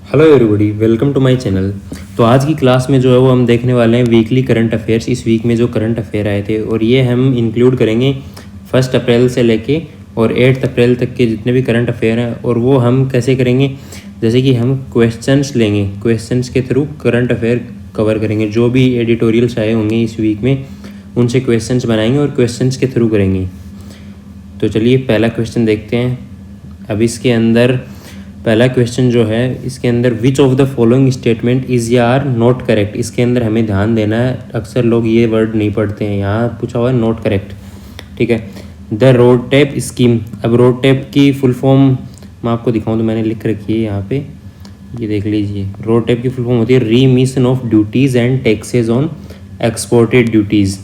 Hello everybody, welcome to my channel. तो आज की क्लास में जो है वो हम देखने वाले हैं वीकली करंट अफेयर्स। इस वीक में जो करंट अफेयर आए थे और ये हम इंक्लूड करेंगे 1 अप्रैल से लेके और 8 अप्रैल तक के जितने भी करंट अफेयर हैं। और वो हम कैसे करेंगे, जैसे कि हम क्वेश्चंस लेंगे, क्वेश्चंस के थ्रू करंट अफेयर कवर करेंगे। जो भी एडिटोरियल्स आए होंगे इस वीक में उनसे क्वेश्चंस बनाएंगे और क्वेश्चंस के थ्रू करेंगे। तो चलिए पहला क्वेश्चन देखते हैं। अब इसके अंदर पहला क्वेश्चन जो है इसके अंदर which of the following statement is या आर नॉट करेक्ट। इसके अंदर हमें ध्यान देना है, अक्सर लोग ये वर्ड नहीं पढ़ते हैं। यहाँ पूछा हुआ है नॉट करेक्ट, ठीक है। The RoDTEP scheme. अब रोड टैप की फुल फॉर्म मैं आपको दिखाऊँ तो मैंने लिख रखी है यहाँ पे, ये देख लीजिए। रोड टैप की फुल फॉर्म होती है remission of duties and taxes on exported duties.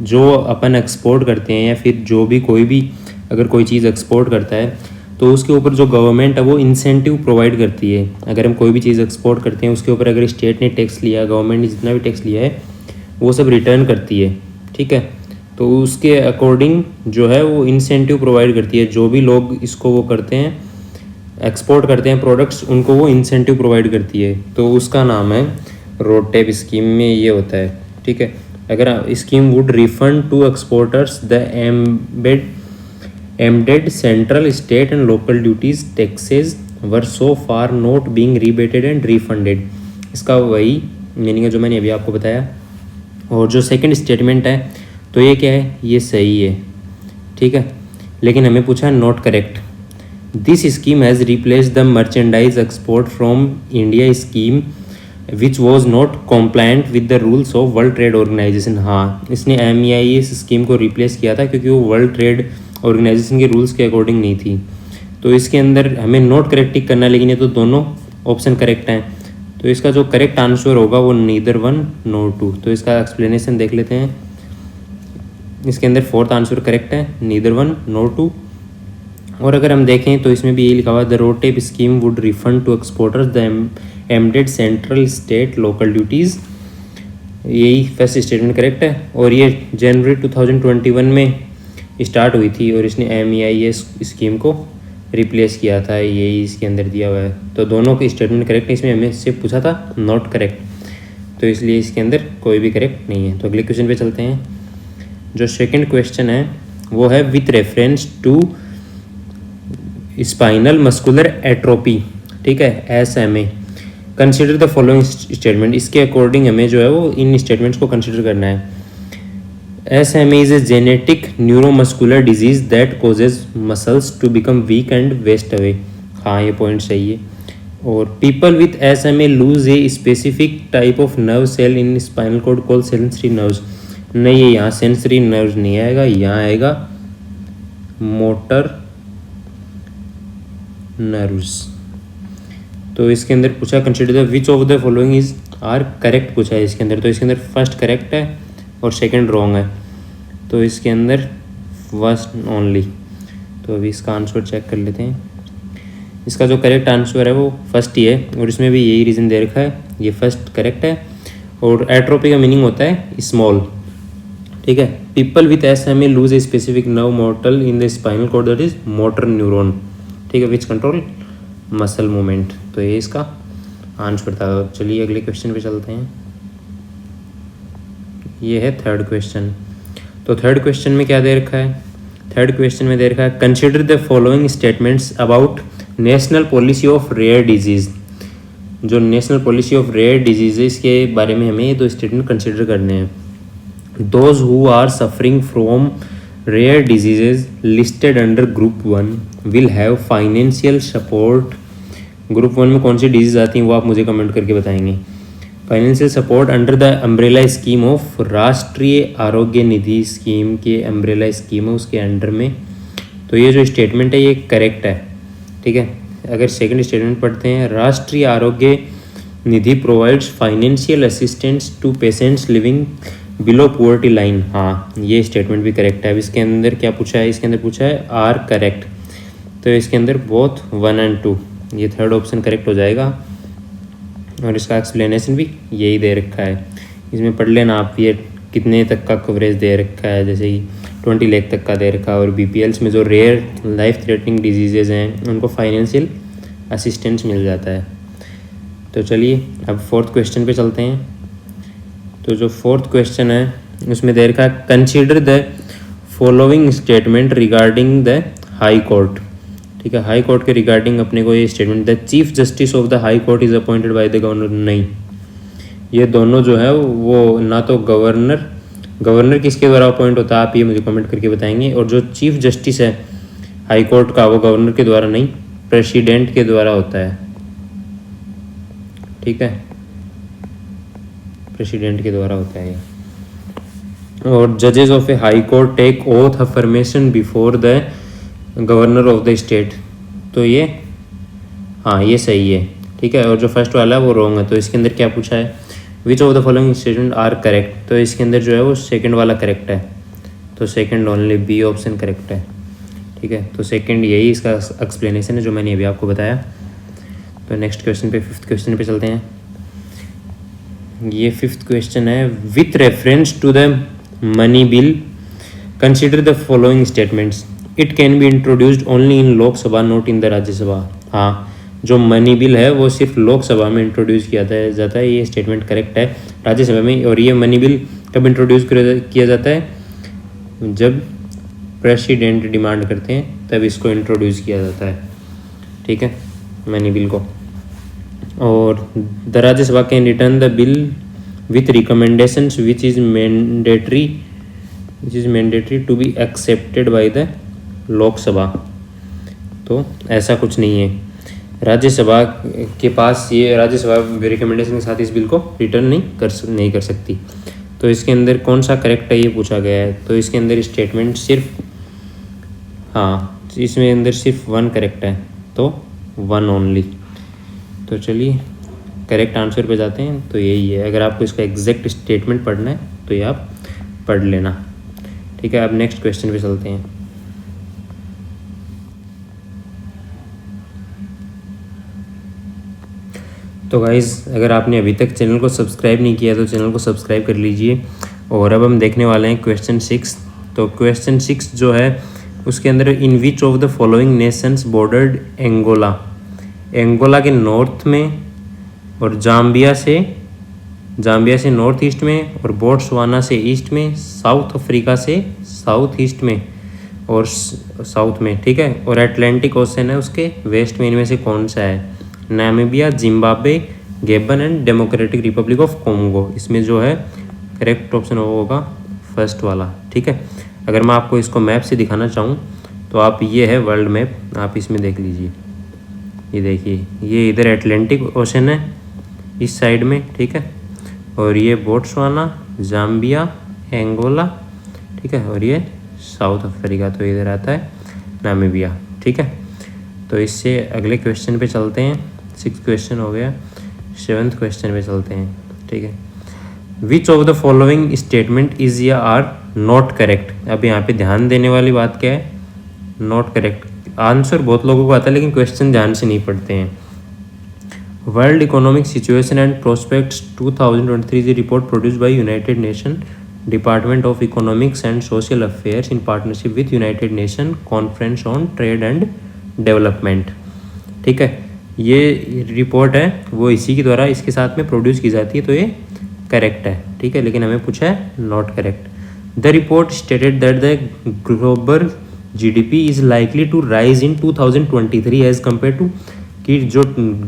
जो अपन एक्सपोर्ट करते हैं या फिर जो भी कोई भी अगर कोई चीज़ एक्सपोर्ट करता है तो उसके ऊपर जो गवर्नमेंट है वो इंसेंटिव प्रोवाइड करती है। अगर हम कोई भी चीज़ एक्सपोर्ट करते हैं उसके ऊपर अगर स्टेट ने टैक्स लिया, गवर्नमेंट ने जितना भी टैक्स लिया है वो सब रिटर्न करती है, ठीक है। तो उसके अकॉर्डिंग जो है वो इंसेंटिव प्रोवाइड करती है। जो भी लोग इसको वो करते हैं, एक्सपोर्ट करते हैं प्रोडक्ट्स, उनको वो इंसेंटिव प्रोवाइड करती है। तो उसका नाम है रोड टैप स्कीम में ये होता है, ठीक है। अगर scheme would refund to exporters the embedded central, state and local duties taxes were so far not being rebated and refunded। इसका वही मीनिंग है जो मैंने अभी आपको बताया। और जो सेकंड स्टेटमेंट है तो ये क्या है, ये सही है, ठीक है। लेकिन हमें पूछा not correct. This scheme has replace the merchandise export from India scheme which was not compliant with the rules of world trade organization. हाँ, इसने MEIS स्कीम को रिप्लेस किया था क्योंकि वो वर्ल्ड ट्रेड ऑर्गेनाइजेशन के रूल्स के अकॉर्डिंग नहीं थी। तो इसके अंदर हमें नोट करेक्ट टिक करना, लेकिन ये तो दोनों ऑप्शन करेक्ट हैं। तो इसका जो करेक्ट आंसर होगा वो नीदर वन नो टू। तो इसका एक्सप्लेनेशन देख लेते हैं। इसके अंदर फोर्थ आंसर करेक्ट है, नीदर वन नो टू। और अगर हम देखें तो इसमें भी ये लिखा हुआ है the RoDTEP scheme would refund to exporters the embedded central state local duties. यही फर्स्ट स्टेटमेंट करेक्ट है। और ये जनवरी 2021 में स्टार्ट हुई थी और इसने MEIS स्कीम को रिप्लेस किया था, यही इसके अंदर दिया हुआ है। तो दोनों के स्टेटमेंट करेक्ट है। इसमें हमें से पूछा था नॉट करेक्ट, तो इसलिए इसके अंदर कोई भी करेक्ट नहीं है। तो अगले क्वेश्चन पे चलते हैं। जो सेकंड क्वेश्चन है वो है with reference to spinal muscular atrophy, ठीक है, SMA। Consider the following statement. इसके अकॉर्डिंग हमें जो है वो इन स्टेटमेंट्स को कंसिडर करना है। SMA is a genetic neuromuscular disease that causes muscles to become weak and waste away। हाँ, ये पॉइंट सही है। और people with SMA lose a specific type of nerve cell in spinal cord called sensory nerves। नहीं, ये यहाँ sensory nerves नहीं आएगा, यहाँ आएगा motor nerves। तो इसके अंदर पूछा consider the which of the following is are correct पूछा है इसके अंदर। तो इसके अंदर फर्स्ट करेक्ट है और सेकंड रॉन्ग है। तो इसके अंदर फर्स्ट ओनली। तो अभी इसका आंसर चेक कर लेते हैं। इसका जो करेक्ट आंसर है वो फर्स्ट ही है और इसमें भी यही रीज़न दे रखा है, ये फर्स्ट करेक्ट है। और एट्रोपी का मीनिंग होता है स्मॉल, ठीक है। People with SMA lose a specific nerve motor in the spinal cord that is motor neuron, ठीक है, विच कंट्रोल मसल मूवमेंट। तो ये इसका आंसर था। चलिए अगले क्वेश्चन पे चलते हैं। ये है थर्ड क्वेश्चन। तो थर्ड क्वेश्चन में क्या दे रखा है, थर्ड क्वेश्चन में दे रखा है consider the following statements about national policy of rare disease. जो national policy of rare disease के बारे में हमें ये दो स्टेटमेंट कंसिडर करने हैं। Those who are suffering from rare diseases listed under group 1 will have financial support. Group 1 में कौन सी डिजीज़ आती हैं वो आप मुझे कमेंट करके बताएंगे। Financial support under the umbrella scheme of राष्ट्रीय आरोग्य निधि स्कीम के अम्ब्रेला स्कीम है उसके अंडर में। तो ये जो स्टेटमेंट है ये करेक्ट है, ठीक है। अगर सेकंड स्टेटमेंट पढ़ते हैं, Rashtriya Arogya Nidhi provides financial assistance to patients living below poverty line. हाँ, ये स्टेटमेंट भी करेक्ट है। अब इसके अंदर क्या पूछा है, इसके अंदर पूछा है आर करेक्ट। तो इसके अंदर बोथ 1 और 2, ये थर्ड ऑप्शन करेक्ट हो जाएगा। और इसका एक्सप्लेनेशन भी यही दे रखा है। इसमें पढ़ लेना आप, ये कितने तक का कवरेज दे रखा है, जैसे कि 20 लाख तक का दे रखा है। और BPLs में जो रेयर लाइफ थ्रेटनिंग डिजीजेज हैं उनको फाइनेंशियल असिस्टेंस मिल जाता है। तो चलिए अब फोर्थ क्वेश्चन पे चलते हैं। तो जो फोर्थ क्वेश्चन है उसमें दे रखा है consider the following statement regarding the high court. ठीक है, हाई कोर्ट के रिगार्डिंग अपने को ये statement, the chief justice of the high court is appointed by the governor. नहीं, ये दोनों जो है वो ना तो गवर्नर किसके द्वारा अपॉइंट होता है, आप ये मुझे कमेंट करके बताएंगे। और जो चीफ जस्टिस है हाई कोर्ट का, वो गवर्नर के द्वारा नहीं, प्रेसिडेंट के द्वारा होता है। ठीक है, प्रेसिडेंट के द्वारा होता है ये। और जजेस of a high court take oath affirmation before the governor of the state. तो ये हाँ, ये सही है। ठीक है, और जो फर्स्ट वाला है वो रॉन्ग है। तो इसके अंदर क्या पूछा है, which of the following statement are correct. तो इसके अंदर जो है वो सेकंड वाला करेक्ट है, तो second only, B option correct है। ठीक है, तो सेकंड यही इसका एक्सप्लेनेशन है जो मैंने अभी आपको बताया। तो नेक्स्ट क्वेश्चन पे, फिफ्थ क्वेश्चन पे चलते हैं। ये फिफ्थ क्वेश्चन है, with reference to the money bill consider the following statements, it can be introduced only in Lok Sabha not in the Rajya Sabha. हाँ, जो मनी बिल है वो सिर्फ लोकसभा में इंट्रोड्यूस किया जाता है, ये स्टेटमेंट करेक्ट है, राज्यसभा में। और ये मनी बिल कब इंट्रोड्यूस किया जाता है, जब प्रेसिडेंट डिमांड करते हैं तब इसको इंट्रोड्यूस किया जाता है। ठीक है, मनी बिल को। और the Rajya Sabha can return the bill with recommendations which is mandatory to be accepted by the Lok Sabha. तो ऐसा कुछ नहीं है, राज्यसभा के पास ये, राज्यसभा रिकमेंडेशन के साथ इस बिल को रिटर्न नहीं कर सकती। तो इसके अंदर कौन सा करेक्ट है ये पूछा गया है। तो इसके अंदर स्टेटमेंट सिर्फ, हाँ, इसमें अंदर सिर्फ वन करेक्ट है, तो वन ओनली। तो चलिए करेक्ट आंसर पे जाते हैं। तो यही है, अगर आपको इसका एग्जैक्ट स्टेटमेंट पढ़ना है तो ये आप पढ़ लेना। ठीक है, अब नेक्स्ट क्वेश्चन पे चलते हैं। तो गाइज़, अगर आपने अभी तक चैनल को सब्सक्राइब नहीं किया तो चैनल को सब्सक्राइब कर लीजिए। और अब हम देखने वाले हैं क्वेश्चन 6। तो क्वेश्चन 6 जो है उसके अंदर, in which of the following nations bordered Angola. Angola के नॉर्थ में और जाम्बिया से नॉर्थ ईस्ट में, और बोट्सवाना से ईस्ट में, साउथ अफ्रीका से साउथ ईस्ट में और साउथ में। ठीक है, और अटलांटिक ओशन है उसके वेस्ट में। इनमें से कौन सा है, Namibia, Zimbabwe, Gabon and democratic Republic of Congo. इसमें जो है करेक्ट ऑप्शन होगा फर्स्ट वाला। ठीक है, अगर मैं आपको इसको मैप से दिखाना चाहूँ तो आप, ये है वर्ल्ड मैप, आप इसमें देख लीजिए। ये देखिए, ये इधर अटलांटिक ओशन है इस साइड में। ठीक है, और ये बोट्सवाना, जाम्बिया, एंगोला। ठीक है, और ये साउथ अफ्रीका, तो इधर आता है नामीबिया। ठीक है, तो इससे अगले क्वेश्चन पे चलते हैं। 6th क्वेश्चन हो गया, 7th क्वेश्चन पे चलते हैं। ठीक है, which of the following statement is या आर नॉट करेक्ट। अब यहाँ पे ध्यान देने वाली बात क्या है, नॉट करेक्ट। आंसर बहुत लोगों को आता है लेकिन क्वेश्चन ध्यान से नहीं पढ़ते हैं। World economic situation and prospects 2023 is report produced by United nation department of economics and social affairs in partnership with United nation conference on trade and development. ठीक है, ये रिपोर्ट है वो इसी के द्वारा इसके साथ में प्रोड्यूस की जाती है, तो ये करेक्ट है। ठीक है, लेकिन हमें पूछा है not correct. The report stated that the global GDP is likely to rise in 2023 as compare to, कि जो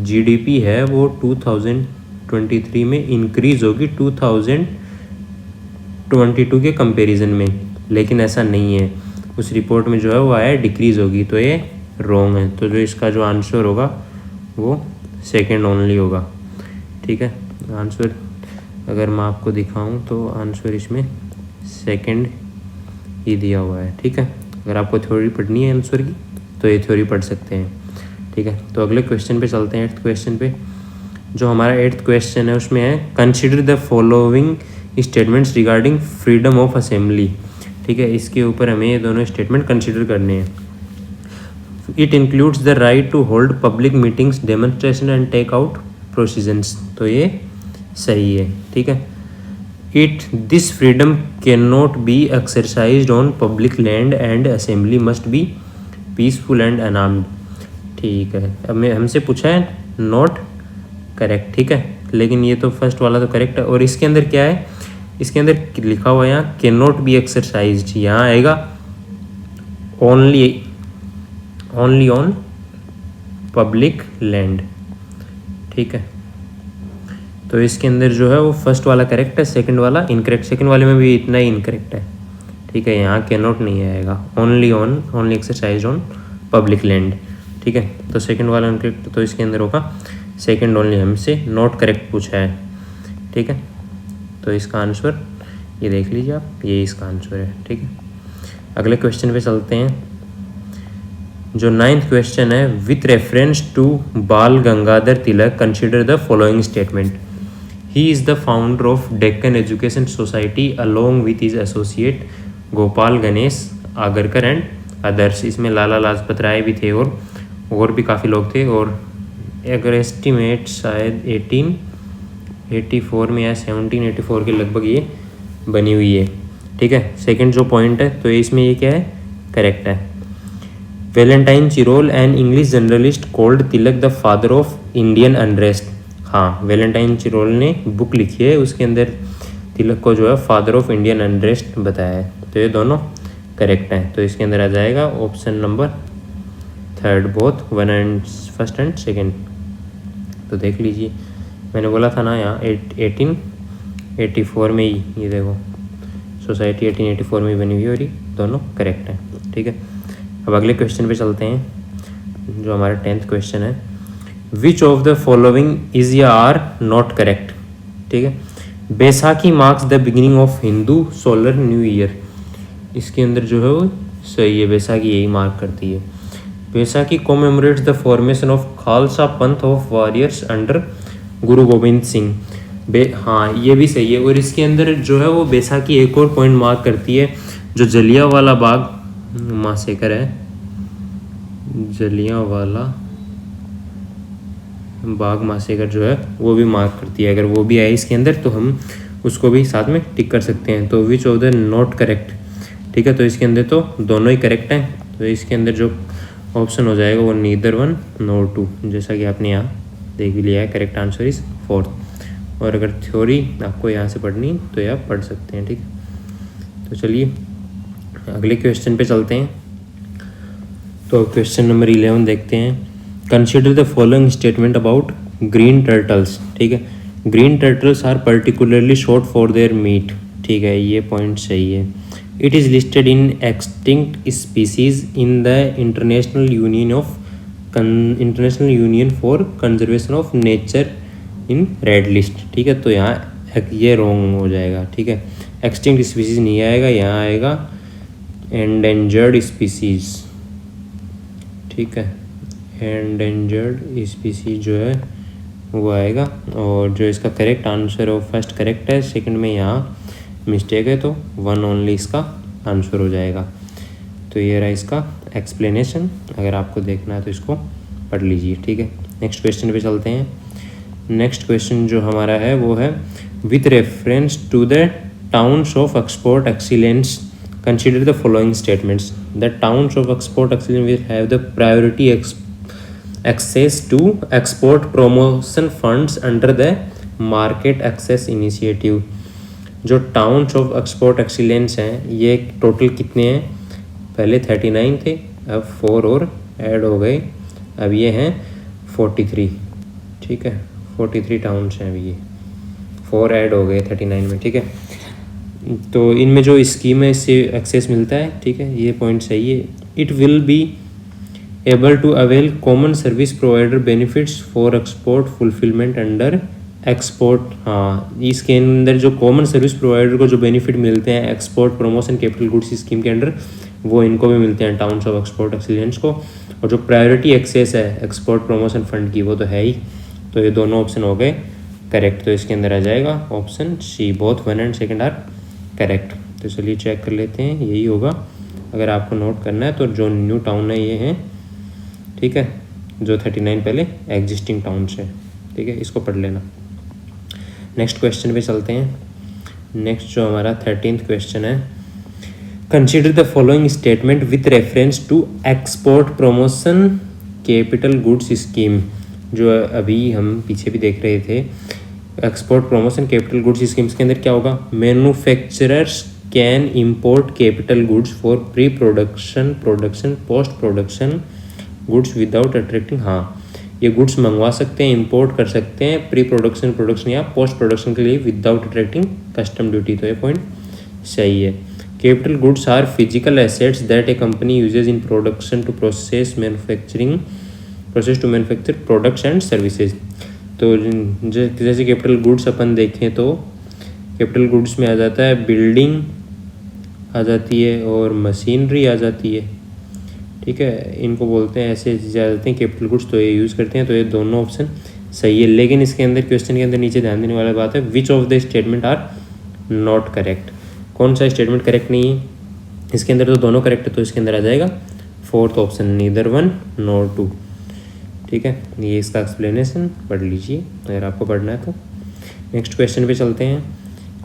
जीडीपी है वो 2023 में इंक्रीज होगी 2022 के कंपैरिजन में, लेकिन ऐसा नहीं है। उस रिपोर्ट में जो है वो आया डिक्रीज होगी, तो ये रॉन्ग है। तो जो इसका जो आंसर होगा वो सेकंड ओनली होगा। ठीक है, आंसर अगर मैं आपको दिखाऊं तो आंसर इसमें सेकंड ही दिया हुआ है। ठीक है, अगर आपको थ्योरी पढ़नी है आंसर की तो ये थ्योरी पढ़ सकते हैं। ठीक है, तो अगले क्वेश्चन पे चलते हैं, 8th क्वेश्चन पे। जो हमारा 8th क्वेश्चन है उसमें है consider the following statements regarding freedom of assembly. ठीक है, इसके ऊपर हमें ये दोनों स्टेटमेंट कंसिडर करने हैं। It includes the right to hold public meetings, demonstration and take out processions. तो ये सही है। ठीक है, this freedom can not be exercised on public land and assembly must be peaceful and unarmed. ठीक है, अब हमसे पूछा है नॉट करेक्ट, ठीक है। लेकिन ये तो फर्स्ट वाला तो करेक्ट है। और इसके अंदर क्या है, इसके अंदर लिखा हुआ है यहाँ कैन नॉट बी एक्सरसाइज्ड, यहाँ आएगा ओनली ऑन पब्लिक लैंड, ठीक है। तो इसके अंदर जो है वो फर्स्ट वाला करेक्ट है, सेकंड वाला इनकरेक्ट। सेकंड वाले में भी इतना ही इनकरेक्ट है, ठीक है। यहाँ कैन नॉट नहीं आएगा, only exercise on public land, ठीक है। तो सेकंड वाला इनकरेक्ट, तो इसके अंदर होगा सेकंड ओनली, हमसे नॉट करेक्ट पूछा है, ठीक है। तो इसका आंसर ये देख लीजिए आप, ये इसका आंसर है, ठीक है। अगले क्वेश्चन पे चलते हैं। जो 9th क्वेश्चन है, with reference to Bal Gangadhar Tilak consider the following statement. He is the founder of Deccan education society along with his associate Gopal Ganesh Agarkar and others. इसमें लाला लाजपत राय भी थे और भी काफ़ी लोग थे। और अगर एस्टिमेट शायद 1884 में या 1784 के लगभग ये बनी हुई है, ठीक है। सेकंड जो पॉइंट है, तो इसमें ये क्या है, करेक्ट है। Valentine Chirol an English journalist cold Tilak the father of Indian unrest. हाँ, वैलेंटाइन चिरोल ने बुक लिखी है, उसके अंदर तिलक को जो है फादर ऑफ इंडियन अनरेस्ट बताया है। तो ये दोनों करेक्ट हैं। तो इसके अंदर आ जाएगा option number 3, both first and second. तो देख लीजिए, मैंने बोला था ना यहाँ 1884 में ही, ये देखो सोसाइटी 1884 में बनी हुई है और ये दोनों करेक्ट हैं, ठीक है। अब अगले क्वेश्चन पे चलते हैं, जो हमारा 10th क्वेश्चन है। Which of the following is या आर नॉट करेक्ट, ठीक है। Baisakhi marks the beginning of Hindu solar new year. इसके अंदर जो है वो सही है, बैसाखी यही मार्क करती है। Baisakhi commemorates the formation of Khalsa Panth of warriors under गुरु गोविंद सिंह। हाँ, ये भी सही है। और इसके अंदर जो है वो बैसाखी एक और पॉइंट मार्क करती है, जो जलियांवाला बाग मासेकर है, जलियांवाला बाग मासेकर जो है वो भी मार्क करती है। अगर वो भी आए इसके अंदर तो हम उसको भी साथ में टिक कर सकते हैं। तो which of the not correct, ठीक है। तो इसके अंदर तो दोनों ही करेक्ट हैं। तो इसके अंदर जो ऑप्शन हो जाएगा वो नीदर 1 नॉर 2, जैसा कि आपने यहाँ देख भी लिया है। Correct answer is 4th। और अगर थ्योरी आपको यहाँ से पढ़नी तो ये आप पढ़ सकते हैं, ठीक है। तो चलिए अगले क्वेश्चन पे चलते हैं। तो क्वेश्चन नंबर 11 देखते हैं। Consider the following statement about green turtles, ठीक है। Green turtles are particularly short for their meat, ठीक है, ये पॉइंट सही है। It is listed in extinct species in the international union for conservation of nature in red list, ठीक है। तो यहाँ ये रॉन्ग हो जाएगा, ठीक है। एक्सटिंक्ट स्पीसीज नहीं आएगा, यहाँ आएगा एंडेंजर्ड स्पीसीज, ठीक है। एंडेंजर्ड स्पीसीज जो है वो आएगा। और जो इसका करेक्ट आंसर है वो फर्स्ट करेक्ट है, सेकंड में यहाँ मिस्टेक है, तो 1 ओनली इसका आंसर हो जाएगा। तो ये रहा इसका एक्सप्लेनेशन। अगर आपको देखना है तो इसको पढ़ लीजिए, ठीक है। नेक्स्ट क्वेश्चन पे चलते हैं। नेक्स्ट क्वेश्चन जो हमारा है वो है, with reference to the towns of export excellence consider the following statements. The towns of export excellence will have the priority access to export promotion funds under the market access initiative। जो towns of export excellence हैं ये total कितने हैं, पहले 39 थे, अब 4 और add हो गए, अब ये हैं 43, ठीक है। 43 टाउन्स हैं, अभी ये 4 ऐड हो गए 39 में, ठीक है। तो इनमें जो स्कीम है इससे एक्सेस मिलता है, ठीक है, ये पॉइंट सही है। It will be able to avail common service provider benefits for export fulfilment under export. हाँ, इसके अंदर जो कॉमन सर्विस प्रोवाइडर को जो बेनिफिट मिलते हैं export promotion capital goods scheme के अंडर, वो इनको भी मिलते हैं टाउन्स ऑफ एक्सपोर्ट एक्सीलेंस को। और जो प्रायोरिटी एक्सेस है एक्सपोर्ट प्रमोशन फंड की, वो तो है ही। तो ये दोनों ऑप्शन हो गए करेक्ट। तो इसके अंदर आ जाएगा option C, both 1 and 2 are correct. तो चलिए चेक कर लेते हैं, यही होगा। अगर आपको नोट करना है तो जो न्यू टाउन है ये है, ठीक है, जो 39 पहले एग्जिस्टिंग टाउन्स है, ठीक है, इसको पढ़ लेना। नेक्स्ट क्वेश्चन पे चलते हैं। नेक्स्ट जो हमारा 13th क्वेश्चन है, consider the following statement with reference to export promotion capital goods scheme. जो अभी हम पीछे भी देख रहे थे, export promotion capital goods schemes के अंदर क्या होगा, manufacturers can import capital goods for pre production, production, post production goods without attracting, हाँ ये गुड्स मंगवा सकते हैं, इंपोर्ट कर सकते हैं प्री प्रोडक्शन, प्रोडक्शन या पोस्ट प्रोडक्शन के लिए विदाउट अट्रैक्टिंग कस्टम ड्यूटी, तो ये पॉइंट सही है। Capital goods are physical assets that a company uses in production to process manufacturing, process to manufacture products and services. तो जैसे कैपिटल गुड्स अपन देखें तो कैपिटल गुड्स में आ जाता है बिल्डिंग आ जाती है और मशीनरी आ जाती है, ठीक है, इनको बोलते हैं ऐसे चीज़ें आ जाती हैं कैपिटल गुड्स, तो ये यूज़ करते हैं, तो ये दोनों ऑप्शन सही है। लेकिन इसके अंदर क्वेश्चन के अंदर नीचे ध्यान देने वाली बात है, which of the statement are not correct, कौन सा स्टेटमेंट करेक्ट नहीं है। इसके अंदर तो दोनों करेक्ट है, तो इसके अंदर आ जाएगा fourth option, neither one nor two, ठीक है। ये इसका एक्सप्लेनेशन पढ़ लीजिए अगर आपको पढ़ना है तो। नेक्स्ट क्वेश्चन पे चलते हैं,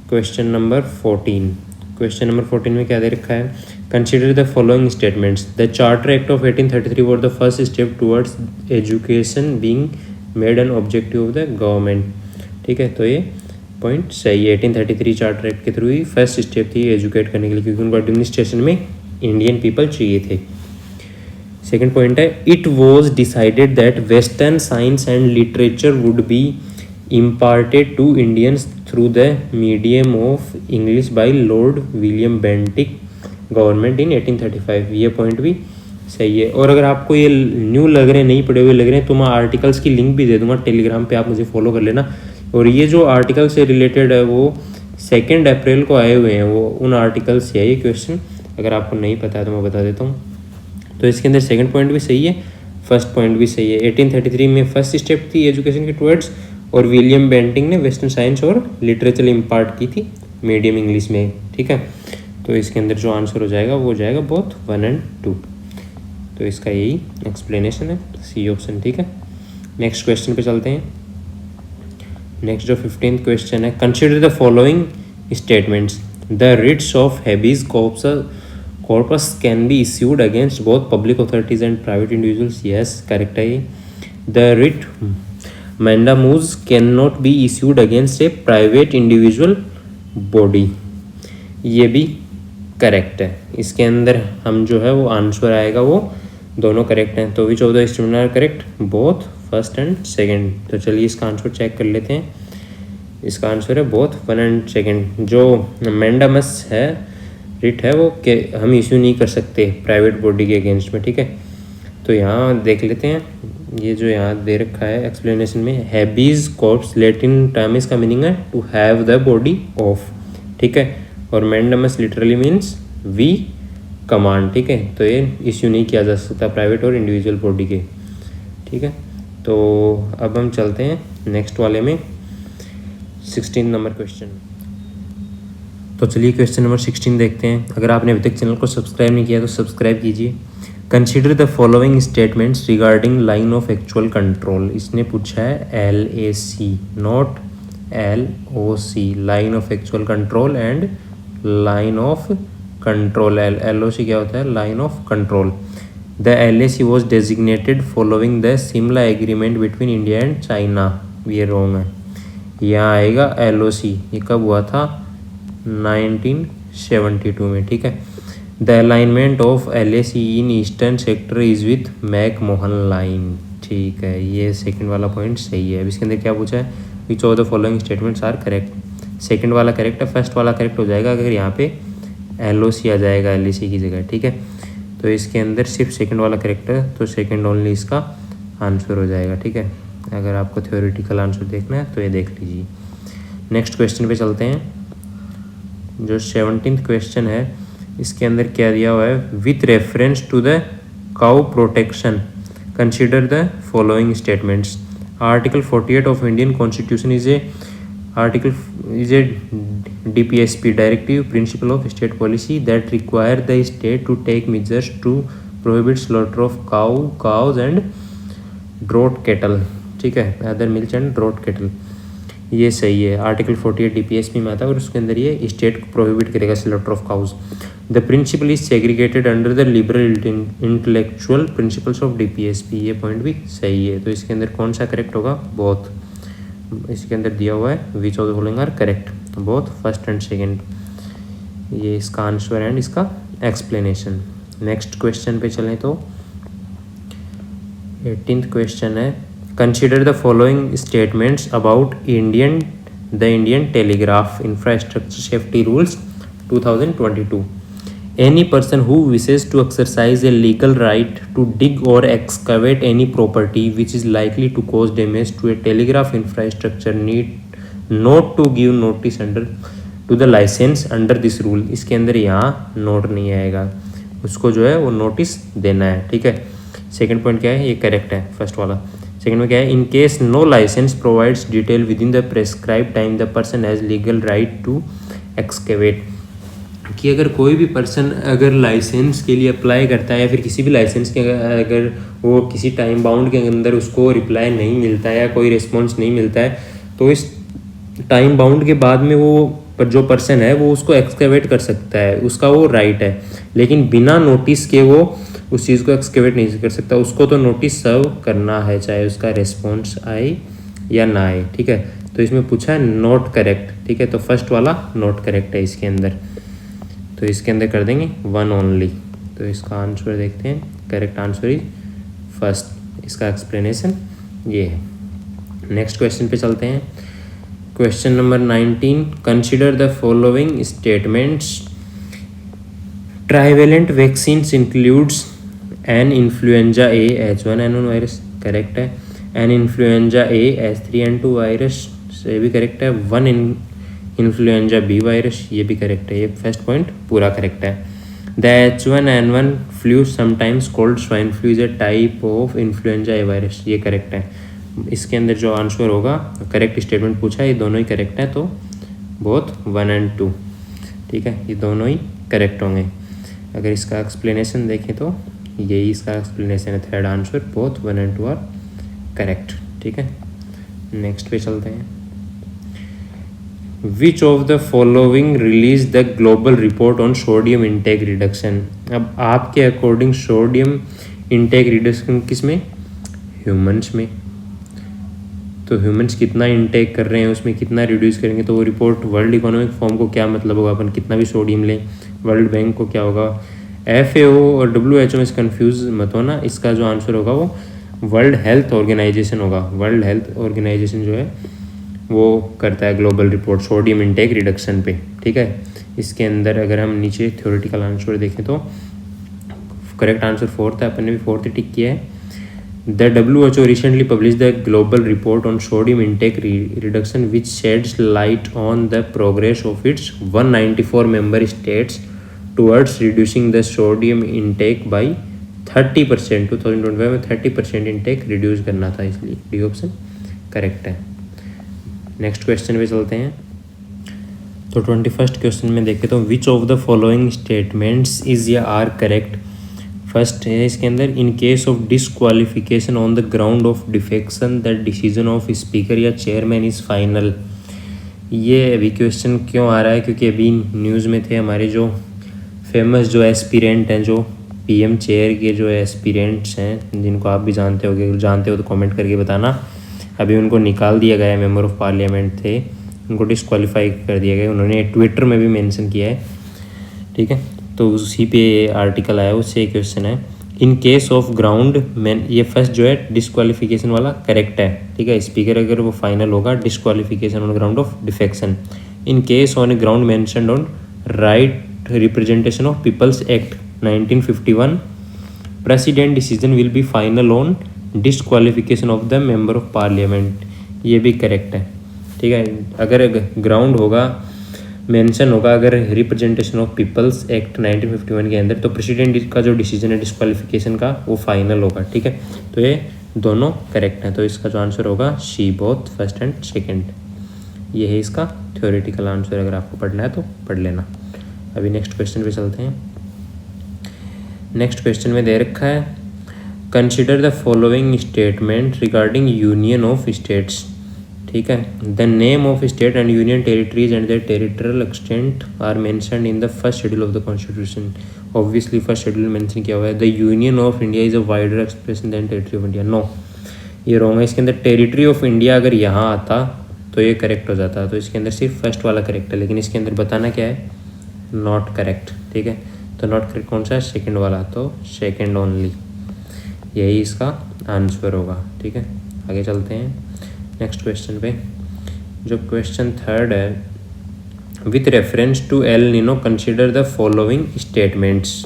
क्वेश्चन नंबर 14। क्वेश्चन नंबर 14 में क्या दे रखा है, consider the following statements, the charter act of 1833 was the first step towards education being made an objective of the government, ठीक है, तो ये पॉइंट सही है। 1833 चार्टर एक्ट के थ्रू ही फर्स्ट स्टेप थी एजुकेट करने के लिए, क्योंकि उनको एडमिनिस्ट्रेशन में इंडियन पीपल चाहिए थे। सेकेंड पॉइंट है, it was decided that western science and literature would be imparted to Indians through the medium of English by Lord William Bentinck government in 1835, ये पॉइंट भी सही है। और अगर आपको ये न्यू लग रहे हैं, नहीं पढ़े हुए लग रहे हैं, तो मैं आर्टिकल्स की लिंक भी दे दूंगा टेलीग्राम पे, आप मुझे फॉलो कर लेना। और ये जो आर्टिकल से रिलेटेड है वो 2 अप्रैल को आए हुए हैं, वो उन आर्टिकल से है ये क्वेश्चन, अगर आपको नहीं पता है तो मैं बता देता हूँ। तो इसके अंदर सेकेंड पॉइंट भी सही है, फर्स्ट पॉइंट भी सही है। 1833 में फर्स्ट स्टेप थी एजुकेशन के टुवर्ड्स, और विलियम बेंटिंक ने वेस्टर्न साइंस और लिटरेचर इम्पार्ट की थी मीडियम इंग्लिश में, ठीक है। तो इसके अंदर जो आंसर हो जाएगा वो हो जाएगा बोथ 1 और 2, तो इसका यही एक्सप्लेनेशन है, सी ऑप्शन, ठीक है। नेक्स्ट क्वेश्चन पे चलते हैं। नेक्स्ट जो 15th क्वेश्चन है, consider the following statements, the writs of habeas corpus can be issued against both public authorities and private individuals, yes correct है ये। The writ mandamus cannot be issued against a private individual body, ये भी correct है। इसके अंदर हम जो है वो आंसर आएगा वो दोनों करेक्ट हैं, तो which of the statement are correct, both first and second. तो चलिए इसका आंसर चेक कर लेते हैं। इसका आंसर है बोथ 1 और 2। जो मैंडामस है रिट है वो कि हम इश्यू नहीं कर सकते प्राइवेट बॉडी के अगेंस्ट में, ठीक है। तो यहाँ देख लेते हैं, ये जो यहाँ दे रखा है एक्सप्लेनेशन में, हैबीज कॉर्प्स लैटिन टर्म इसका मीनिंग है to have the body of, ठीक है, और mandamus literally means we command, ठीक है। तो ये इश्यू नहीं किया जा सकता प्राइवेट और इंडिविजुअल बॉडी के, ठीक है। तो अब हम चलते हैं नेक्स्ट वाले में, 16 नंबर क्वेश्चन। तो चलिए क्वेश्चन नंबर 16 देखते हैं। अगर आपने अभी तक चैनल को सब्सक्राइब नहीं किया तो सब्सक्राइब कीजिए। Consider the following statements regarding line of actual control, इसने पूछा है LAC not LOC, line of actual control and line of control. LOC क्या होता है, line of control. The LAC was designated following the Shimla agreement between India and China, ये wrong है। यहाँ आएगा LOC, ये कब हुआ था, 1972 में, ठीक है। The alignment of LAC in eastern sector is with McMahon line, ठीक है, ये सेकंड वाला पॉइंट सही है। अब इसके अंदर क्या पूछा है, which of the following statements are correct. Second वाला करेक्ट है, फर्स्ट वाला करेक्ट हो जाएगा अगर यहाँ पे LOC आ जाएगा LAC की जगह, ठीक है। तो इसके अंदर सिर्फ सेकंड वाला करेक्ट है, तो सेकंड ओनली इसका आंसर हो जाएगा, ठीक है। अगर आपको थ्योरेटिकल आंसर देखना है तो ये देख लीजिए। नेक्स्ट क्वेश्चन पे चलते हैं, जो 17th क्वेश्चन है, इसके अंदर क्या दिया हुआ है, with reference to the cow protection consider the following statements. Article 48 of Indian constitution is a DPSP directive principle of state policy that require the state to take measures to prohibit slaughter of cows and draught cattle, ठीक है, other milch and draught cattle. ये सही है, article 48 DPSP में आता है और उसके अंदर ये स्टेट को प्रोहिबिट करेगा slaughter of cows. The principle is segregated under the liberal intellectual principles of DPSP, ये पॉइंट भी सही है। तो इसके अंदर कौन सा करेक्ट होगा? बोथ। इसके अंदर दिया हुआ है which of the following are correct, both first and second, ये इसका आंसर एंड इसका एक्सप्लेनेशन। नेक्स्ट क्वेश्चन पे चलें तो 18th क्वेश्चन है, consider the following statements about the Indian telegraph infrastructure safety rules 2022। Any person who wishes to exercise a legal right to dig or excavate any property which is likely to cause damage to a telegraph infrastructure need not to give notice to the license under this rule। इसके अंदर यहाँ note नहीं आएगा, उसको जो है वो notice देना है, ठीक है। सेकंड पॉइंट क्या है? ये करेक्ट है फर्स्ट वाला। सेकंड में क्या है? In case no licence provides detail within the prescribe time the person has legal right to excavate, कि अगर कोई भी पर्सन अगर लाइसेंस के लिए अप्लाई करता है या फिर किसी भी लाइसेंस के अगर वो किसी टाइम बाउंड के अंदर उसको रिप्लाई नहीं मिलता है या कोई रिस्पॉन्स नहीं मिलता है, तो इस टाइम बाउंड के बाद में वो पर जो पर्सन है वो उसको एक्सकेवेट कर सकता है, उसका वो राइट है। लेकिन बिना नोटिस के वो उस चीज़ को एक्सकेवेट नहीं कर सकता, उसको तो नोटिस सर्व करना है, चाहे उसका रिस्पॉन्स आए या ना आए, ठीक है। तो इसमें पूछा है नॉट करेक्ट, ठीक है, तो फर्स्ट वाला नॉट करेक्ट है इसके अंदर, तो इसके अंदर कर देंगे वन ओनली। तो इसका आंसर देखते हैं, करेक्ट आंसर इज फर्स्ट, इसका एक्सप्लेनेशन ये है। नेक्स्ट क्वेश्चन पे चलते हैं, question number 19, consider the following statements, trivalent vaccines includes an influenza A H1N1 virus, correct है। An influenza A H3N2 virus, ये भी करेक्ट है। वन इन्फ्लुएंजा बी वायरस, ये भी करेक्ट है, ये फर्स्ट पॉइंट पूरा करेक्ट है। The H1N1 flu sometimes called swine flu is a type of influenza A virus, ये करेक्ट है। इसके अंदर जो आंसर होगा, करेक्ट स्टेटमेंट पूछा है, ये दोनों ही करेक्ट है, तो बोथ 1 और 2, ठीक है, ये दोनों ही करेक्ट होंगे। अगर इसका एक्सप्लेनेशन देखें तो यही इसका एक्सप्लेनेशन है, थर्ड आंसर बोथ 1 और 2 आर करेक्ट, ठीक है। नेक्स्ट पे चलते हैं, which of the following release the global report on sodium intake reduction. अब आपके अकॉर्डिंग सोडियम इंटेक रिडक्शन किस में? ह्यूमंस में। तो ह्यूमंस कितना इंटेक कर रहे हैं, उसमें कितना रिड्यूस करेंगे, तो वो रिपोर्ट वर्ल्ड इकोनॉमिक फॉर्म को क्या मतलब होगा, अपन कितना भी सोडियम लें, वर्ल्ड बैंक को क्या होगा, FAO और WHO में से कन्फ्यूज़ मत होना, इसका जो आंसर होगा वो वर्ल्ड हेल्थ ऑर्गेनाइजेशन होगा। वर्ल्ड हेल्थ ऑर्गेनाइजेशन जो है वो करता है global report sodium intake reduction पे, ठीक है। इसके अंदर अगर हम नीचे थ्योरेटिकल आंसर देखें तो करेक्ट आंसर फोर्थ है, अपन ने भी फोर्थ टिक किया है। The WHO recently published the global report on sodium intake reduction which sheds light on the progress of its 194 member states towards reducing the sodium intake by 30%। 2025 में 30% intake reduce करना था, इसलिए D option correct है। Next question पे चलते हैं, तो 21st question में देखें तो which of the following statements is या आर करेक्ट। फर्स्ट है इसके अंदर, in case of disqualification on the ground of defection the decision of speaker या चेयरमैन इज़ फाइनल। ये अभी क्वेश्चन क्यों आ रहा है, क्योंकि अभी न्यूज़ में थे हमारे जो फेमस जो एस्पिरेंट हैं, जो PM चेयर के जो एस्पिरेंट्स हैं, जिनको आप भी जानते हो तो कमेंट करके बताना। अभी उनको निकाल दिया गया है, मेंबर ऑफ पार्लियामेंट थे, उनको डिस्क्वालीफाई कर दिया गया, उन्होंने ट्विटर में भी मेंशन किया है, ठीक है। तो उसी पे आर्टिकल आया, उससे क्वेश्चन है, in case of ground man, ये फर्स्ट जो है डिस्क्वालिफिकेशन वाला करेक्ट है, ठीक है। स्पीकर अगर वो फाइनल होगा, disqualification on ground of defection, in case on a ground mentioned on right representation of people's act 1951 president decision will be final on disqualification of the member of parliament, ये भी correct है, ठीक है। अगर ground होगा, mention होगा अगर representation of people's act 1951 के अंदर, तो प्रेसिडेंट का जो डिसीजन है डिस्क्वालिफिकेशन का वो फाइनल होगा, ठीक है। तो ये दोनों करेक्ट हैं, तो इसका जो आंसर होगा सी, बोथ फर्स्ट एंड सेकंड, ये है इसका थ्योरेटिकल आंसर। अगर आपको पढ़ना है तो पढ़ लेना। अभी नेक्स्ट क्वेश्चन पे चलते हैं। नेक्स्ट क्वेश्चन में दे रखा है, consider the following statement regarding union of states, ठीक है। The name of state and union territories and their territorial extent are mentioned in the first schedule of the constitution. Obviously first schedule mention किया हुआ है। The union of India is a wider expression than territory of India. No, ये wrong है। इसके अंदर territory of India अगर यहाँ आता तो ये करेक्ट हो जाता, तो इसके अंदर सिर्फ फर्स्ट वाला करेक्ट है, लेकिन इसके अंदर बताना क्या है, नॉट करेक्ट। ठीक है, तो नॉट करेक्ट कौन सा है, सेकंड वाला, तो सेकंड ओनली, यही इसका आंसर होगा। ठीक है, आगे चलते हैं नेक्स्ट क्वेश्चन पे। जो क्वेश्चन थर्ड है, with reference to El Nino consider the following statements.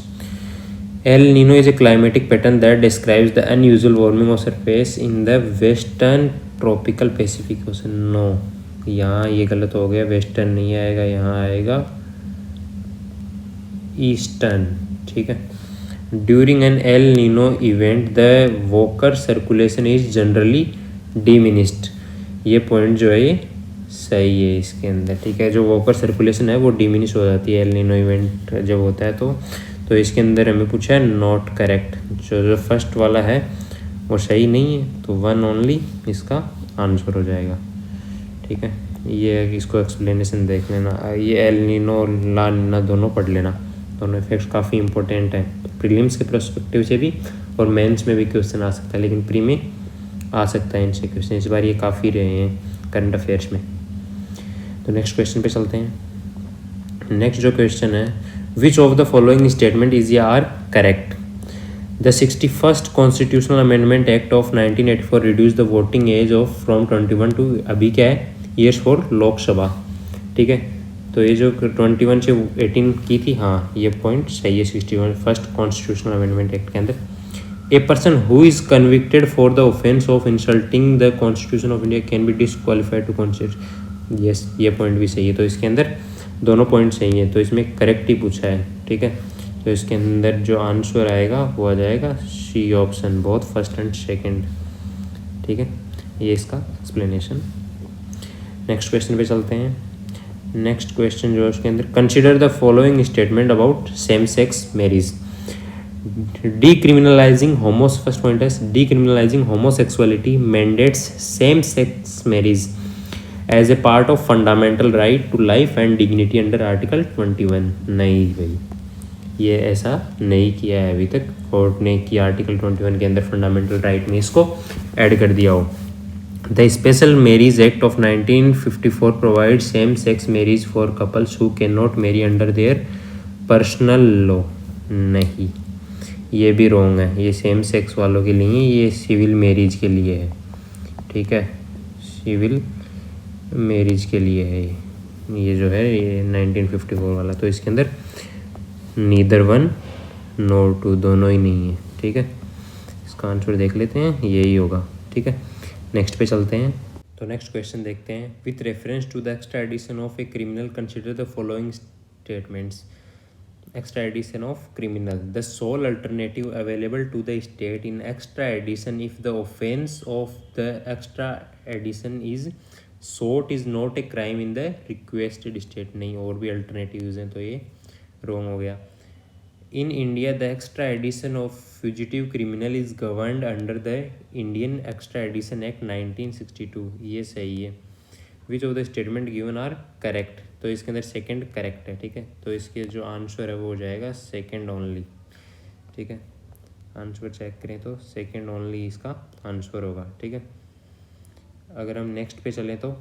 El Nino is a climatic pattern that describes the unusual warming of surface in the western tropical Pacific ocean. No, यहाँ ये गलत हो गया, western नहीं आएगा, यहाँ आएगा ईस्टर्न। ठीक है, during an El Nino event the walker circulation is generally diminished. ये पॉइंट जो है ये सही है इसके अंदर। ठीक है, जो वोकर सर्कुलेशन है वो डिमिनिश हो जाती है एल नीनो इवेंट जब होता है, तो इसके अंदर हमें पूछा है नॉट करेक्ट। जो फर्स्ट वाला है वो सही नहीं है, तो वन ओनली इसका आंसर हो जाएगा। ठीक है, ये इसको एक्सप्लेनेशन देख लेना। ये एल नीनो और ला नीना दोनों पढ़ लेना, दोनों इफेक्ट्स काफ़ी इंपॉर्टेंट है, प्रीलिम्स के पर्सपेक्टिव से भी और मेंस में भी क्वेश्चन आ सकता है, लेकिन प्री में आ सकता है इनसे क्वेश्चन। इस बार ये काफ़ी रहे हैं करंट अफेयर्स में। तो नेक्स्ट क्वेश्चन पे चलते हैं। नेक्स्ट जो क्वेश्चन है, which of the following statement is या are correct. The 61st constitutional amendment act of 1984 reduce the voting age of from 21 to अभी क्या है ईयर्स फॉर लोकसभा। ठीक है, तो ये जो 21 से 18 की थी, हाँ ये पॉइंट सही है। 61st कॉन्स्टिट्यूशनल अमेंडमेंट एक्ट के अंदर a person who is convicted for the offence of insulting the constitution of India can be disqualified to constitute. Yes, ये पॉइंट भी सही है। तो इसके अंदर दोनों पॉइंट सही है, तो इसमें करेक्ट ही पूछा है। ठीक है, तो इसके अंदर जो आंसर आएगा वो आ जाएगा C option, both first and second. ठीक है, ये इसका एक्सप्लेनेशन। नेक्स्ट क्वेश्चन पे चलते हैं। नेक्स्ट क्वेश्चन जो है उसके अंदर, consider the following statement about same sex marriage. Decriminalizing homos first point है, decriminalizing homosexuality mandates same sex marriage as a part of fundamental right to life and dignity under article 21। नहीं भाई, ये ऐसा नहीं किया है अभी तक कोर्ट ने कि आर्टिकल 21 के अंदर फंडामेंटल राइट में इसको ऐड कर दिया हो। The special marriage act of 1954 provide same sex marriage for couples who can not marry under their personal law. नहीं, ये भी रॉन्ग है, ये सेम सेक्स वालों के लिए, ये सिविल मैरिज के लिए है। ठीक है, सिविल मैरिज के लिए है ये जो है ये 1954 वाला, तो इसके अंदर नीदर वन नोर टू, दोनों ही नहीं है। ठीक है, इसका आंसर देख लेते हैं, यही होगा। ठीक है, नेक्स्ट पे चलते हैं। तो नेक्स्ट क्वेश्चन देखते हैं। With reference to the extradition of a criminal consider the following statements. Extradition of criminal, the sole alternative available to the state in extradition if the offence of the extradition is sought is not a crime in the requested state. नहीं, और भी alternatives हैं, तो ये wrong हो गया। In India the extradition of fugitive criminal is governed under the Indian extradition act 1962। ये सही है। Which of the statement given are correct, तो इसके अंदर सेकंड करेक्ट है। ठीक है, तो इसके जो आंसर है वो हो जाएगा सेकंड ओनली। ठीक है, आंसर चेक करें तो सेकंड ओनली इसका आंसर होगा। ठीक है, अगर हम नेक्स्ट पे चलें तो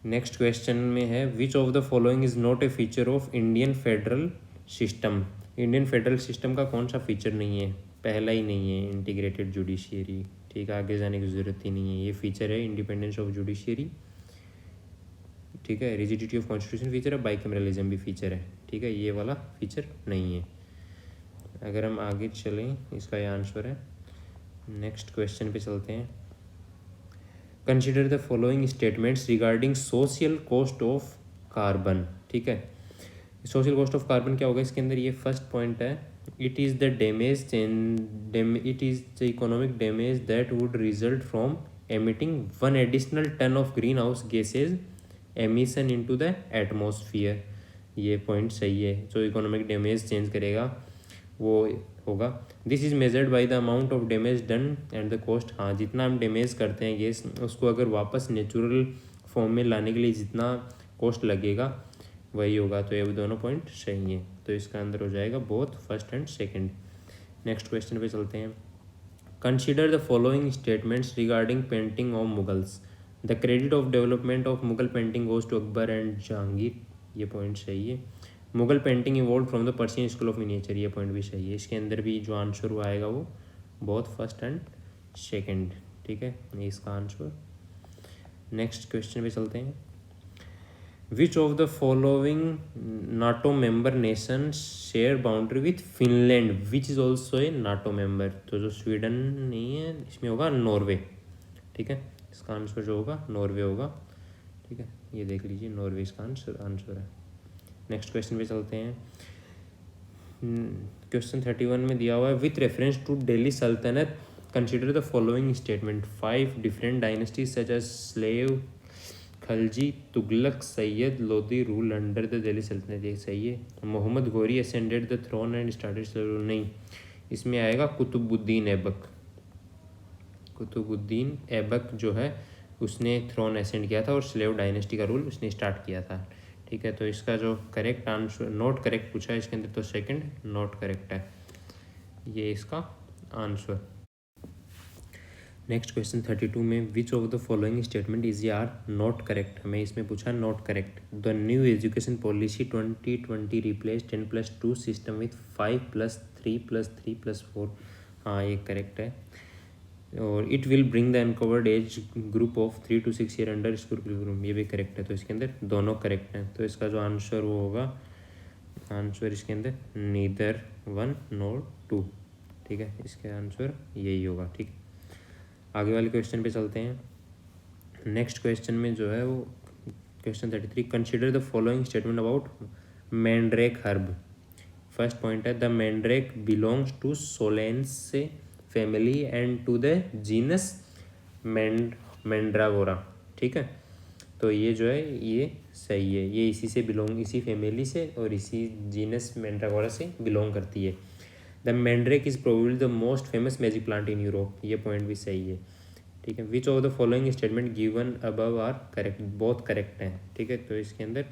नेक्स्ट क्वेश्चन में है, which of the following is not A feature of Indian federal system. Indian federal system का कौन सा फीचर नहीं है, पहला ही नहीं है इंटीग्रेटेड जुडिशियरी। ठीक है, आगे जाने की ज़रूरत ही नहीं है। ये फीचर है इंडिपेंडेंस ऑफ जुडिशियरी। ठीक है, रिजिडिटी ऑफ कॉन्स्टिट्यूशन फीचर है, बाइकैमरलिज्म भी फीचर है। ठीक है, ये वाला फीचर नहीं है। अगर हम आगे चलें, इसका ये आंसर है। नेक्स्ट क्वेश्चन पे चलते हैं। Consider the following statements regarding social cost of carbon. ठीक है, सोशल कॉस्ट ऑफ कार्बन क्या होगा इसके अंदर, ये फर्स्ट पॉइंट है, it is the it is the economic damage that would result from emitting 1 additional ton of greenhouse gases emission into the atmosphere. ये point सही है। जो इकोनॉमिक डैमेज चेंज करेगा वो होगा। This is measured by the amount of damage done and the cost. हाँ, जितना हम डैमेज करते हैं गैस उसको अगर वापस नेचुरल फॉर्म में लाने के लिए जितना कॉस्ट लगेगा वही होगा। तो ये दोनों पॉइंट सही हैं, तो इसका आंसर हो जाएगा both first and second. Next question पे चलते हैं। Consider the following statements regarding painting of Mughals. The credit of development of Mughal painting goes to Akbar and Jahangir. ये पॉइंट सही है। Mughal painting evolve from the Persian school of miniature. ये point भी सही है। इसके अंदर भी जो आंसर वो आएगा वो बोथ फर्स्ट एंड सेकंड। ठीक है, ये इसका आंसर। नेक्स्ट क्वेश्चन पे चलते हैं। Which of the following NATO member Nations share boundary with Finland which is also a NATO member. तो जो स्वीडन नहीं है इसमें होगा नॉर्वे। ठीक है, इसका आंसर जो होगा नॉर्वे होगा। ठीक है, ये देख लीजिए नॉर्वे इसका आंसर है। नेक्स्ट क्वेश्चन पे चलते हैं। क्वेश्चन 31 में दिया हुआ है with reference to Delhi Sultanate consider the following statement. 5 different dynasties such as slave, Khalji, Tughlaq, Sayyid, Lodi rule under the Delhi Sultanate. ये सही है। Mohammad Ghori ascended the throne and started slave. नहीं, इसमें आएगा कुतुबुद्दीन ऐबक। कुतुबुद्दीन ऐबक जो है उसने थ्रोन असेंड किया था और स्लेव डायनेस्टी का रूल उसने स्टार्ट किया था। ठीक है, तो इसका जो करेक्ट आंसर नॉट करेक्ट पूछा है इसके अंदर, तो सेकंड नॉट करेक्ट है, ये इसका आंसर। नेक्स्ट क्वेश्चन 32 में which of the following statement is are not correct. हमें इसमें पूछा not correct. The new education policy 2020 replace 10+2 system with 5+3+3+4। हाँ, ये करेक्ट है। और it will bring the uncovered age group of 3 to 6 year under school curriculum. ये भी correct है। तो इसके अंदर दोनों करेक्ट हैं, तो इसका जो आंसर वो होगा आंसर इसके अंदर नीदर 1 नॉर 2। ठीक है, इसके आंसर यही होगा। ठीक, आगे वाले क्वेश्चन पे चलते हैं। नेक्स्ट क्वेश्चन में जो है वो question 33 consider the following statement about mandrake herb. First point है the mandrake belongs to Solanaceae family and to the genus Mandragora. ठीक है, तो ये जो है ये सही है। ये इसी से इसी फैमिली से और इसी जीनस मैंड्रागोरा से बिलोंग करती है। The mandrake is probably the most famous magic plant in Europe. ये पॉइंट भी सही है। ठीक है, which of the following statement given above are correct. बहुत करेक्ट हैं। ठीक है, तो इसके अंदर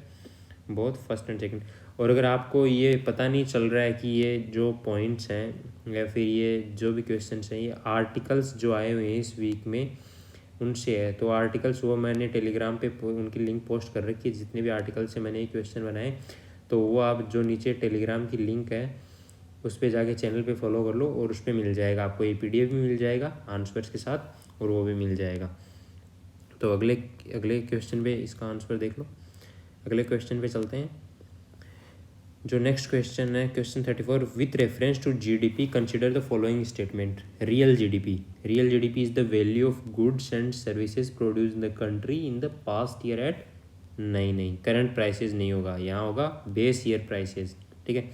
बहुत फर्स्ट एंड सेकंड। और अगर आपको ये पता नहीं चल रहा है कि ये जो पॉइंट्स हैं या फिर ये जो भी क्वेश्चंस हैं ये आर्टिकल्स जो आए हुए हैं इस वीक में उनसे है, तो आर्टिकल्स वो मैंने टेलीग्राम पे उनकी लिंक पोस्ट कर रखी है। जितने भी आर्टिकल्स से मैंने ये क्वेश्चन बनाए तो वो आप जो नीचे टेलीग्राम की लिंक है उस पर जाके चैनल पे फॉलो कर लो और उस पर मिल जाएगा आपको ये PDF भी मिल जाएगा आंसर्स के साथ और वो भी मिल जाएगा। तो अगले क्वेश्चन पे इसका आंसर देख लो। अगले क्वेश्चन पे चलते हैं। जो नेक्स्ट क्वेश्चन है question 34 with reference to GDP consider the following statement. Real GDP is the value of goods and services produce in the country in the past year at. नहीं, current prices नहीं होगा, यहाँ होगा base year prices. ठीक है,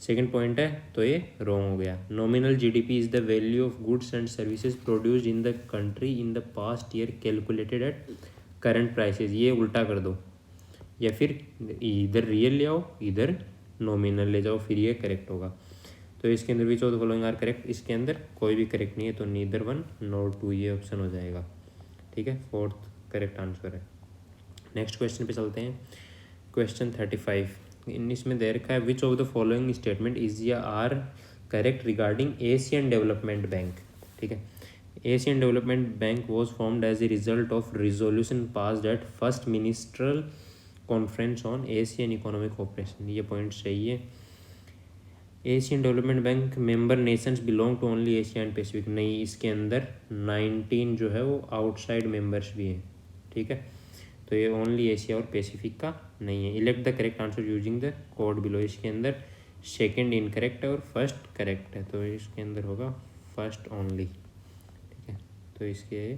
second point है तो ये रॉन्ग हो गया। Nominal GDP is the value of goods and services produced in the country in the past year calculated at current prices. ये उल्टा कर दो या फिर इधर रियल ले आओ इधर नॉमिनल ले जाओ, फिर ये करेक्ट होगा। तो इसके अंदर which of the following are correct. इसके अंदर कोई भी करेक्ट नहीं है, तो नीदर 1 नॉर 2 ये ऑप्शन हो जाएगा। ठीक है, फोर्थ करेक्ट आंसर है। नेक्स्ट क्वेश्चन पे चलते हैं। क्वेश्चन 35 इसमें दे रखा है which of the following statement is या are correct regarding Asian Development Bank. ठीक है, Asian Development Bank was formed as a result of resolution passed at first ministerial conference on Asian economic cooperation. ये point सही है। Asian Development Bank member nations belong to only Asia and Pacific. नहीं, इसके अंदर 19 जो है वो outside members भी हैं। ठीक है, तो ये ओनली एशिया और पैसिफिक का नहीं है। Elect the correct answer using the code below. इसके अंदर सेकंड इनकरेक्ट है और फर्स्ट करेक्ट है, तो इसके अंदर होगा फर्स्ट ओनली। ठीक है, तो इसके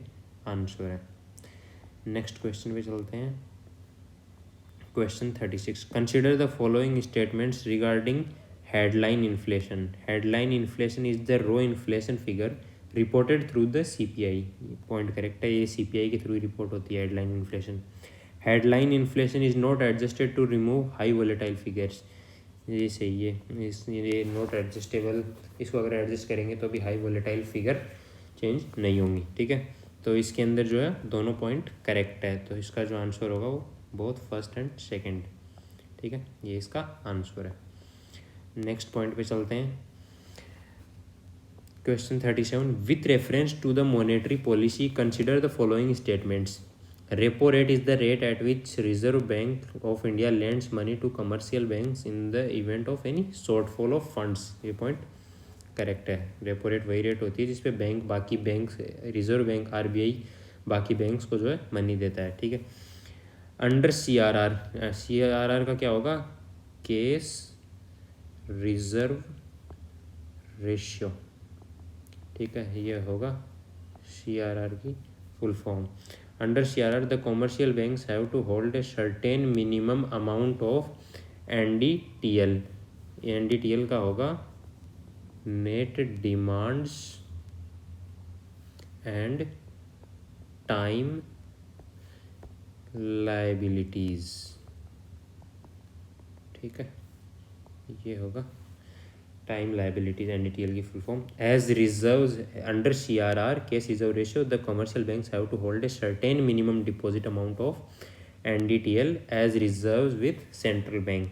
आंसर है। नेक्स्ट क्वेश्चन पे चलते हैं। Question 36 consider the following statements regarding headline inflation. Headline inflation is the raw inflation figure reported through the CPI। Point correct है, ये CPI के थ्रू रिपोर्ट होती है headline inflation. Headline inflation is not adjusted to remove high volatile figures. ये सही है। ये नॉट एडजस्टेबल, इसको अगर एडजस्ट करेंगे तो भी हाई वोलेटाइल फिगर चेंज नहीं होंगी, ठीक है। तो इसके अंदर जो है दोनों पॉइंट करेक्ट है, तो इसका जो आंसर होगा वो बोथ फर्स्ट एंड सेकंड, ठीक है, ये इसका आंसर है। नेक्स्ट पॉइंट पे चलते हैं। Question 37, with reference to the monetary policy consider the following statements. Repo rate is the rate at which reserve bank of India lends money to commercial banks in the event of any shortfall of funds. ये point correct है। Repo rate वही rate होती है जिसपे bank बाकी bank, reserve bank RBI बाकी banks को जो है मनी देता है, ठीक है। अंडर सीआरआर, सीआरआर का क्या होगा, केस रिजर्व रेशियो, ठीक है, ये होगा सीआरआर की full form. Under CRR the commercial banks have to hold a certain minimum amount of NDTL. NDTL का होगा net demands and time liabilities, ठीक है, ये होगा टाइम लायबिलिटीज एनडीटीएल की full form. As reserves under CRR cash reserve ratio the commercial banks have to hold a certain minimum deposit amount of NDTL as reserves with central bank.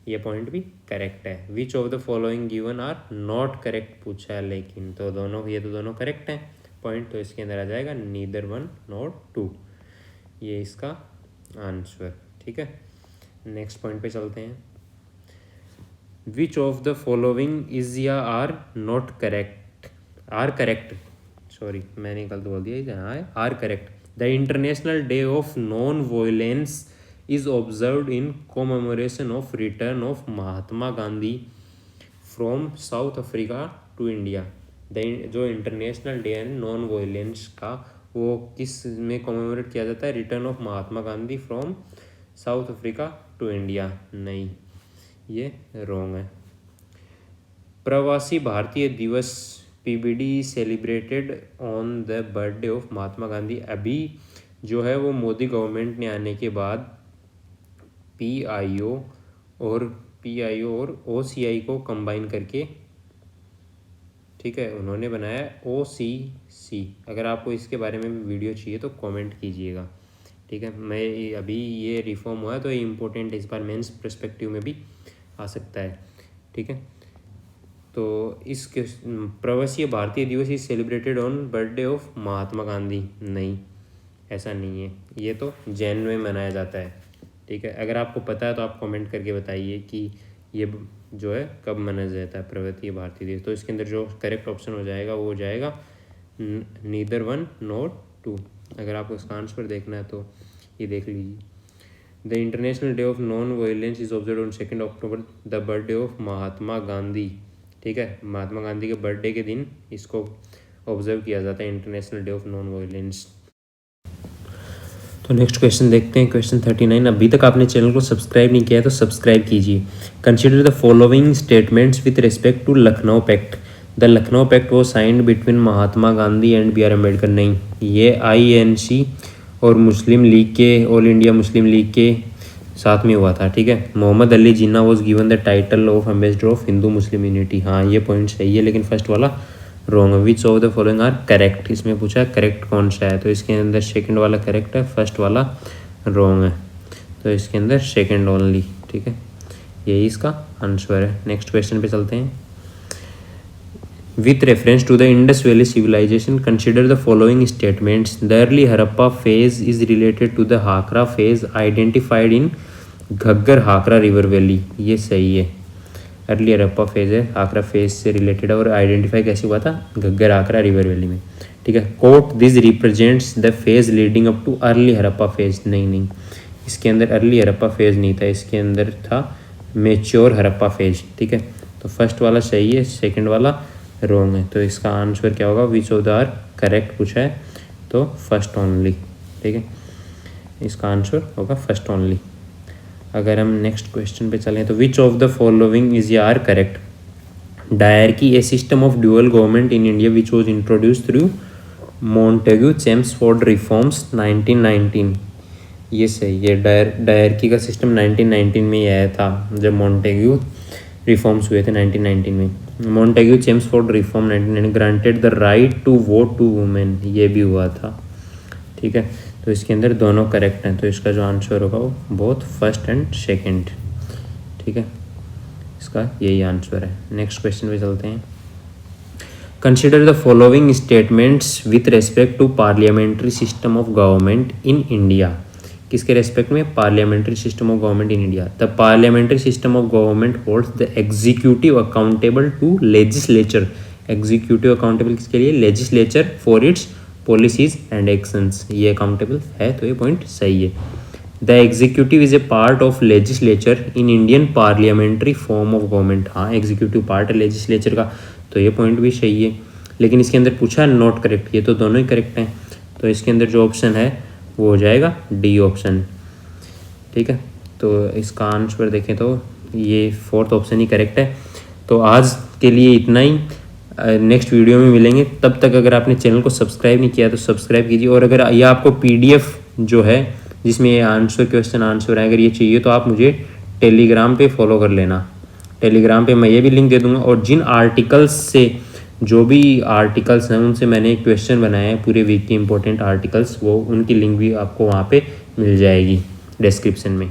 ये point भी correct है। Which of the following given are not correct पूछा है, लेकिन तो दोनों, ये तो दोनों करेक्ट हैं पॉइंट, तो इसके अंदर आ जाएगा नीदर वन नॉट टू, ये इसका आंसर, ठीक है। नेक्स्ट पॉइंट पे चलते हैं। Which of the following is या are not correct, are correct, sorry मैंने गलत बोल दिया, जहाँ है are correct. The international day of non violence is observed in commemoration of return of Mahatma Gandhi from South Africa to India. जो international day है non violence का, वो किस में कॉमेमोरेट किया जाता है, return of Mahatma Gandhi from South Africa to India. नहीं, ये रॉन्ग है। Pravasi Bharatiya Divas PBD celebrated on the birthday of Mahatma Gandhi. अभी जो है वो मोदी गवर्नमेंट ने आने के बाद पीआईओ और ओसीआई को कंबाइन करके, ठीक है, उन्होंने बनाया ओसीसी। अगर आपको इसके बारे में भी वीडियो चाहिए तो कमेंट कीजिएगा, ठीक है। मैं अभी ये रिफॉर्म हुआ है तो ये इम्पोर्टेंट इस बार मेंस पर्सपेक्टिव में भी आ सकता है, ठीक है। तो इसके Pravasi Bharatiya Divas is celebrated on birthday of Mahatma Gandhi. नहीं, ऐसा नहीं है, ये तो जैन में मनाया जाता है, ठीक है। अगर आपको पता है तो आप कमेंट करके बताइए कि ये जो है कब मनाया जाता है प्रवासी भारतीय दिवस। तो इसके अंदर जो करेक्ट ऑप्शन हो जाएगा वो हो जाएगा नीदर वन नॉट टू। अगर आपको इसका आंसर देखना है तो ये देख लीजिए। The international day of non violence is observe on 2 October, the birthday of Mahatma Gandhi, ठीक है। महात्मा गांधी के बर्थडे के दिन इसको ऑब्जर्व किया जाता है, international day of non violence. तो नेक्स्ट क्वेश्चन देखते हैं, क्वेश्चन 39। अभी तक आपने चैनल को सब्सक्राइब नहीं किया है तो सब्सक्राइब कीजिए। Consider the following statements with respect to Lucknow pact. The Lucknow pact was signed between Mahatma Gandhi and B R Ambedkar. नहीं, ये INC और मुस्लिम लीग के, ऑल इंडिया मुस्लिम लीग के साथ में हुआ था, ठीक है। Mohammad Ali Jinnah was given the title of ambassador of Hindu Muslim unity. हाँ, ये पॉइंट सही है, लेकिन फर्स्ट वाला रॉन्ग है। Which of the following are correct, इसमें पूछा है करेक्ट कौन सा है, तो इसके अंदर सेकंड वाला करेक्ट है, फर्स्ट वाला रॉन्ग है, तो इसके अंदर सेकंड ओनली, ठीक है, यही इसका आंसर है। नेक्स्ट क्वेश्चन पे चलते हैं। With reference to the Indus valley civilization consider the following statements. The early Harappa phase is related to the Hakra phase identified in Ghaggar Hakra river valley. ये सही है, अर्ली हड़प्पा फेज है, हाकरा फेज से रिलेटेड है, और आइडेंटिफाई कैसे हुआ था, घग्गर हाकरा रिवर वैली में, ठीक है। Kot this represents the phase leading up to early Harappa phase. नहीं, इसके अंदर अर्ली हड़प्पा फेज नहीं था, इसके अंदर था मेच्योर हड़प्पा फेज, ठीक है। तो फर्स्ट वाला सही है, सेकंड वाला रॉन्ग है, तो इसका आंसर क्या होगा, which of the are correct पूछा है तो फर्स्ट ओनली, ठीक है, इसका आंसर होगा फर्स्ट ओनली। अगर हम नेक्स्ट क्वेश्चन पे चलें तो which of the following is are correct. Dyarchy a system of dual government in India which was introduce through Montagu Chelmsford reforms 1919। ये सही है, डायरकी का सिस्टम 1919 में ही आया था, जब मॉन्टेग्यू रिफॉर्म्स हुए थे 1919 में। Montagu Chelmsford reform 1990, granted the right to vote to women, ये भी हुआ था। ठीक है, तो इसके अंदर दोनों करेक्ट हैं, तो इसका जो आंसर होगा वो बोथ फर्स्ट एंड सेकेंड। ठीक है, इसका यही आंसर है। नेक्स्ट क्वेश्चन पे चलते हैं। Consider the following statements with respect to parliamentary system of government in India. किसके रेस्पेक्ट में? Parliamentary system of government in India. The parliamentary system of government holds the executive accountable to legislature. Executive accountable किसके लिए? Legislature for its policies and actions. ये accountable है, तो ये point सही है। The executive is a part of legislature in Indian parliamentary form of government. हाँ, executive part है लेजिस्लेचर का, तो ये पॉइंट भी सही है। लेकिन इसके अंदर पूछा है नॉट करेक्ट, ये तो दोनों ही करेक्ट हैं, तो इसके अंदर जो ऑप्शन है वो हो जाएगा डी ऑप्शन। ठीक है, तो इसका आंसर देखें तो ये फोर्थ ऑप्शन ही करेक्ट है। तो आज के लिए इतना ही, नेक्स्ट वीडियो में मिलेंगे। तब तक अगर आपने चैनल को सब्सक्राइब नहीं किया तो सब्सक्राइब कीजिए, और अगर ये आपको पीडीएफ जो है जिसमें ये आंसर क्वेश्चन आंसर है, अगर ये चाहिए तो आप मुझे टेलीग्राम पे फॉलो कर लेना। टेलीग्राम पे मैं ये भी लिंक दे दूंगा, और जिन आर्टिकल्स से, जो भी आर्टिकल्स हैं उनसे मैंने एक क्वेश्चन बनाया है पूरे वीक के इंपॉर्टेंट आर्टिकल्स, वो उनकी लिंक भी आपको वहाँ पे मिल जाएगी डिस्क्रिप्शन में।